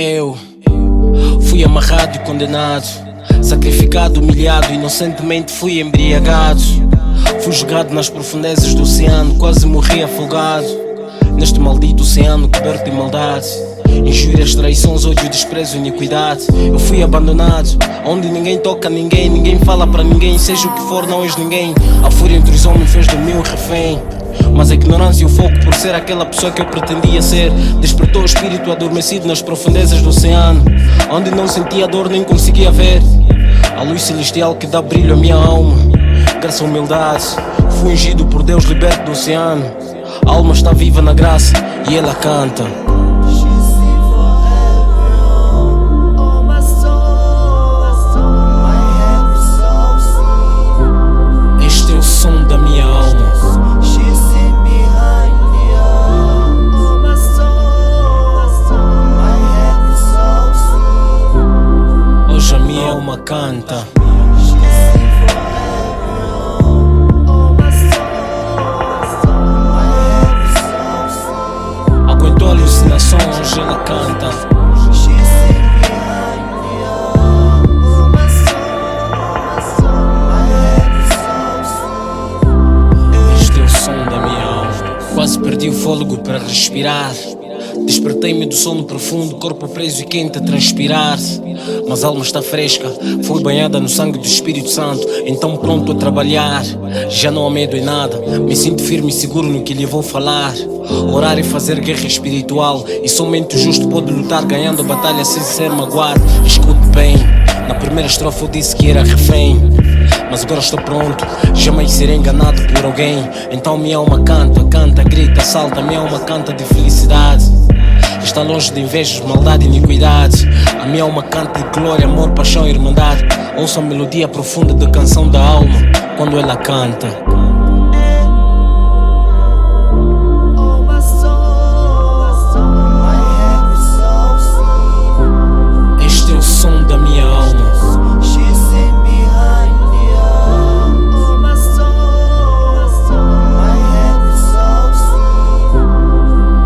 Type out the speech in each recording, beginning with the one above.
Eu fui amarrado e condenado, sacrificado, humilhado, inocentemente fui embriagado. Fui jogado nas profundezas do oceano, quase morri afogado. Neste maldito oceano coberto de maldade, injúrias, traições, ódio, desprezo, iniquidade. Eu fui abandonado, onde ninguém toca ninguém, ninguém fala pra ninguém. Seja o que for, não és ninguém. A fúria entre os homens fez do meu refém, mas a ignorância e o foco por ser aquela pessoa que eu pretendia ser despertou o espírito adormecido nas profundezas do oceano, onde não sentia dor nem conseguia ver a luz celestial que dá brilho à minha alma. Graças à humildade, fui ungido por Deus, liberto do oceano. A alma está viva na graça e ela canta. Este é o som da minha alma. Hoje a minha alma canta. Aguentou alucinações, hoje ela canta. Este é o som da minha alma. Quase perdi o fôlego para respirar. Despertei-me do sono profundo, corpo preso e quente a transpirar. Mas a alma está fresca, foi banhada no sangue do Espírito Santo. Então pronto a trabalhar, já não há medo em nada. Me sinto firme e seguro no que lhe vou falar. Orar e fazer guerra espiritual, e somente o justo pode lutar, ganhando a batalha sem ser magoado. Escute bem, na primeira estrofe eu disse que era refém, mas agora estou pronto, jamais serei enganado por alguém. Então minha alma canta, canta, grita, salta. Minha alma canta de felicidade, está longe de invejas, maldade e iniquidade. A minha alma canta de glória, amor, paixão e irmandade. Ouça a melodia profunda da canção da alma quando ela canta. Este é o som da minha alma.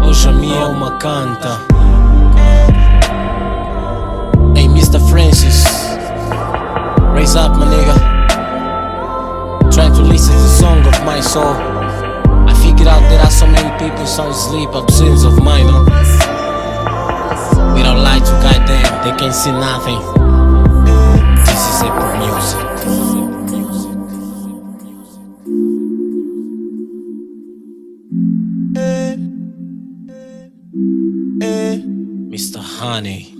Hoje a minha alma canta. Hey Mr. Francis, raise up my nigga. Trying to listen to the song of my soul. I figured out there are so many people sound asleep, absence of mine, no? We don't lie to goddamn, they can't see nothing. This is April music. Mr. Honey.